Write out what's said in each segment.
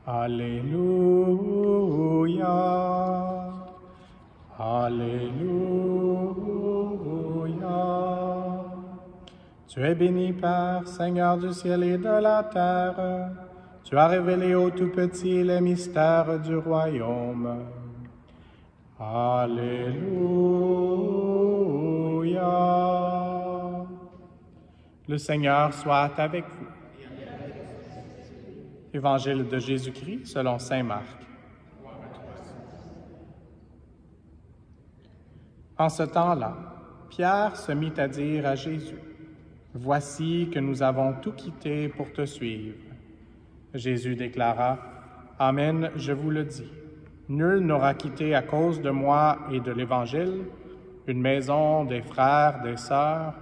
Alléluia. Alléluia. Tu es béni, Père, Seigneur du ciel et de la terre. Tu as révélé aux tout-petits les mystères du royaume. Alléluia. Le Seigneur soit avec vous. Évangile de Jésus-Christ selon saint Marc. En ce temps-là, Pierre se mit à dire à Jésus, « Voici que nous avons tout quitté pour te suivre. » Jésus déclara, « Amen, je vous le dis, nul n'aura quitté à cause de moi et de l'Évangile une maison, des frères, des sœurs,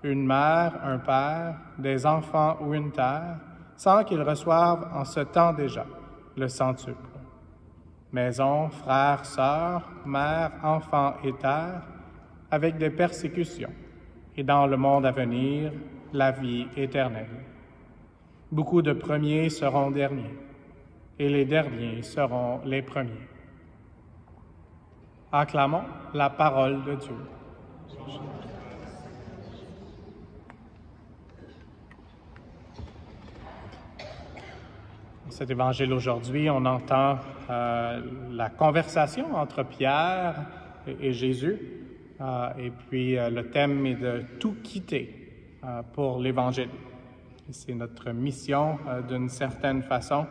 une mère, un père, des enfants ou une terre, sans qu'il reçoive en ce temps déjà le centuple. Maison, frères, sœurs, mère, enfants et terre, avec des persécutions, et dans le monde à venir, la vie éternelle. Beaucoup de premiers seront derniers, et les derniers seront les premiers. » Acclamons la parole de Dieu. Dans cet évangile aujourd'hui, on entend la conversation entre Pierre et Jésus, et puis le thème est de tout quitter pour l'Évangile. C'est notre mission, d'une certaine façon,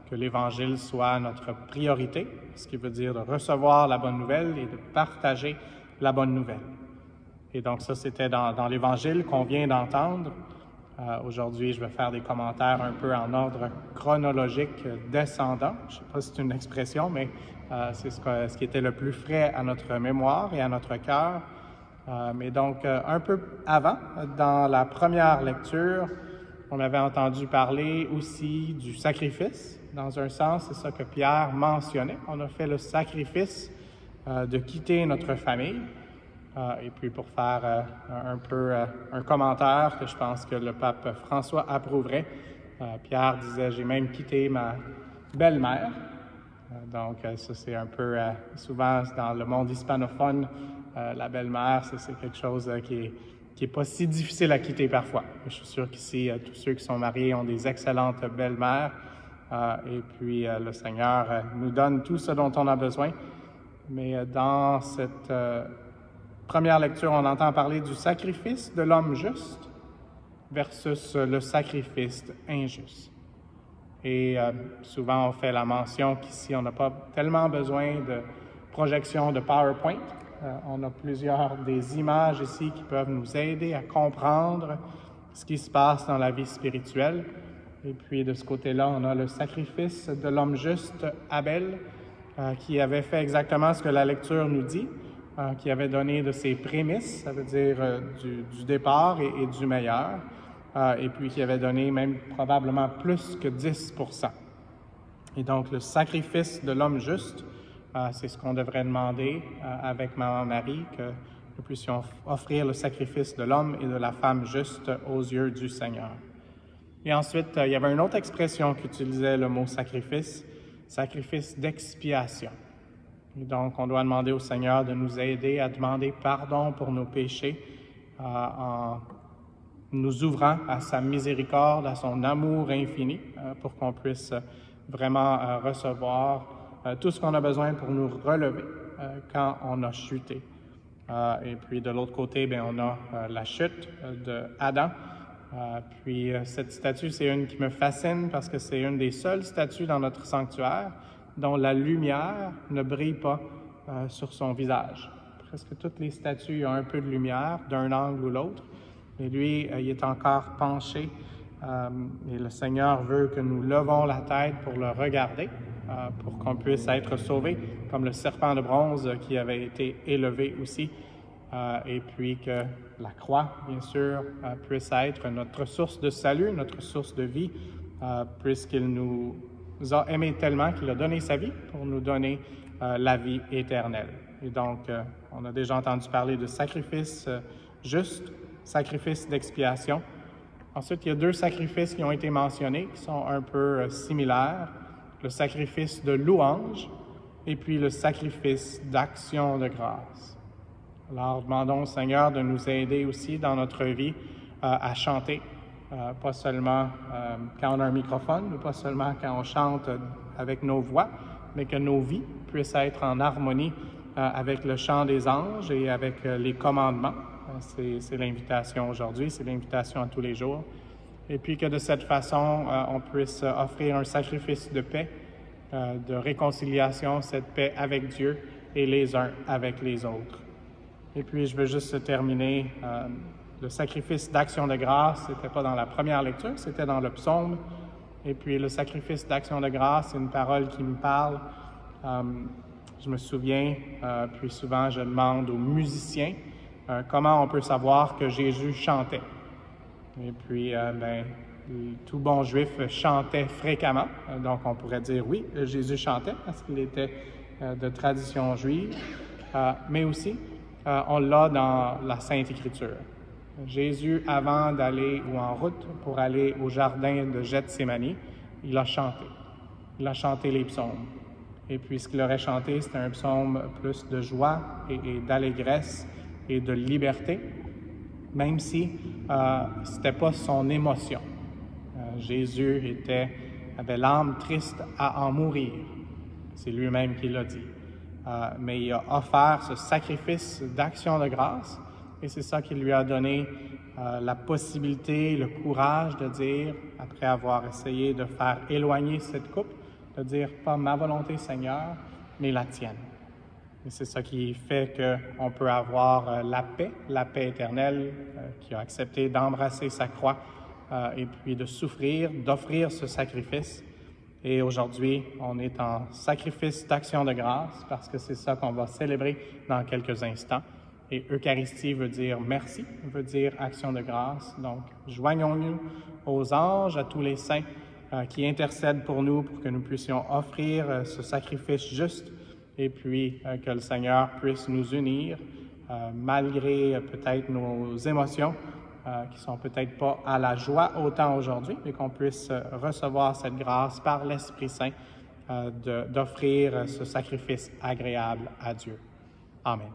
que l'Évangile soit notre priorité, ce qui veut dire de recevoir la bonne nouvelle et de partager la bonne nouvelle. Et donc ça, c'était dans l'Évangile qu'on vient d'entendre. Aujourd'hui, je vais faire des commentaires un peu en ordre chronologique descendant. Je ne sais pas si c'est une expression, mais c'est ce qui était le plus frais à notre mémoire et à notre cœur. Mais donc, un peu avant, dans la première lecture, on avait entendu parler aussi du sacrifice. Dans un sens, c'est ça que Pierre mentionnait. On a fait le sacrifice de quitter notre famille. Et puis pour faire un peu un commentaire que je pense que le pape François approuverait, Pierre disait « J'ai même quitté ma belle-mère ». Donc ça c'est un peu, souvent dans le monde hispanophone, la belle-mère c'est quelque chose qui est pas si difficile à quitter parfois. Je suis sûr qu'ici, tous ceux qui sont mariés ont des excellentes belles-mères. Et puis le Seigneur nous donne tout ce dont on a besoin. Mais dans cette première lecture, on entend parler du sacrifice de l'homme juste versus le sacrifice injuste. Et souvent, on fait la mention qu'ici, on n'a pas tellement besoin de projection de PowerPoint. On a plusieurs des images ici qui peuvent nous aider à comprendre ce qui se passe dans la vie spirituelle. Et puis, de ce côté-là, on a le sacrifice de l'homme juste, Abel, qui avait fait exactement ce que la lecture nous dit, qui avait donné de ses prémices, ça veut dire du départ et du meilleur, et puis qui avait donné même probablement plus que 10%. Et donc, le sacrifice de l'homme juste, c'est ce qu'on devrait demander avec Maman Marie, que nous puissions offrir le sacrifice de l'homme et de la femme juste aux yeux du Seigneur. Et ensuite, il y avait une autre expression qui utilisait le mot sacrifice d'expiation. Et donc, on doit demander au Seigneur de nous aider à demander pardon pour nos péchés en nous ouvrant à sa miséricorde, à son amour infini, pour qu'on puisse vraiment recevoir tout ce qu'on a besoin pour nous relever quand on a chuté. Et puis, de l'autre côté, bien, on a la chute d'Adam. Puis, cette statue, c'est une qui me fascine parce que c'est une des seules statues dans notre sanctuaire dont la lumière ne brille pas sur son visage. Presque toutes les statues ont un peu de lumière d'un angle ou l'autre, mais lui, il est encore penché et le Seigneur veut que nous levons la tête pour le regarder, pour qu'on puisse être sauvés, comme le serpent de bronze qui avait été élevé aussi, et puis que la croix, bien sûr, puisse être notre source de salut, notre source de vie, puisqu'il nous a aimés tellement qu'il a donné sa vie pour nous donner la vie éternelle. Et donc, on a déjà entendu parler de sacrifice juste, sacrifice d'expiation. Ensuite, il y a deux sacrifices qui ont été mentionnés, qui sont un peu similaires. le sacrifice de louange et puis le sacrifice d'action de grâce. Alors, demandons au Seigneur de nous aider aussi dans notre vie à chanter, pas seulement quand on a un microphone, ou pas seulement quand on chante avec nos voix, mais que nos vies puissent être en harmonie avec le chant des anges et avec les commandements. C'est l'invitation aujourd'hui, c'est l'invitation à tous les jours. Et puis que de cette façon, on puisse offrir un sacrifice de paix, de réconciliation, cette paix avec Dieu et les uns avec les autres. Et puis, je veux juste terminer. Le sacrifice d'action de grâce, ce n'était pas dans la première lecture, c'était dans le psaume. Et puis, le sacrifice d'action de grâce, c'est une parole qui me parle. Je me souviens, puis souvent, je demande aux musiciens comment on peut savoir que Jésus chantait. Et puis, tout bon juif chantait fréquemment. Donc, on pourrait dire oui, Jésus chantait parce qu'il était de tradition juive. Mais aussi, on l'a dans la Sainte Écriture. Jésus, avant d'aller ou en route pour aller au jardin de Gethsémani, il a chanté. Il a chanté les psaumes. Et puis, ce qu'il aurait chanté, c'était un psaume plus de joie et d'allégresse et de liberté, même si ce n'était pas son émotion. Jésus avait l'âme triste à en mourir. C'est lui-même qui l'a dit. Mais il a offert ce sacrifice d'action de grâce et c'est ça qui lui a donné la possibilité, le courage de dire, après avoir essayé de faire éloigner cette coupe, de dire « Pas ma volonté, Seigneur, mais la tienne ». Et c'est ça qui fait qu'on peut avoir la paix éternelle, qui a accepté d'embrasser sa croix et puis de souffrir, d'offrir ce sacrifice. Et aujourd'hui, on est en sacrifice d'action de grâce parce que c'est ça qu'on va célébrer dans quelques instants. Et Eucharistie veut dire merci, veut dire action de grâce. Donc, joignons-nous aux anges, à tous les saints qui intercèdent pour nous pour que nous puissions offrir ce sacrifice juste et puis que le Seigneur puisse nous unir malgré peut-être nos émotions qui sont peut-être pas à la joie autant aujourd'hui, mais qu'on puisse recevoir cette grâce par l'Esprit Saint d'offrir ce sacrifice agréable à Dieu. Amen.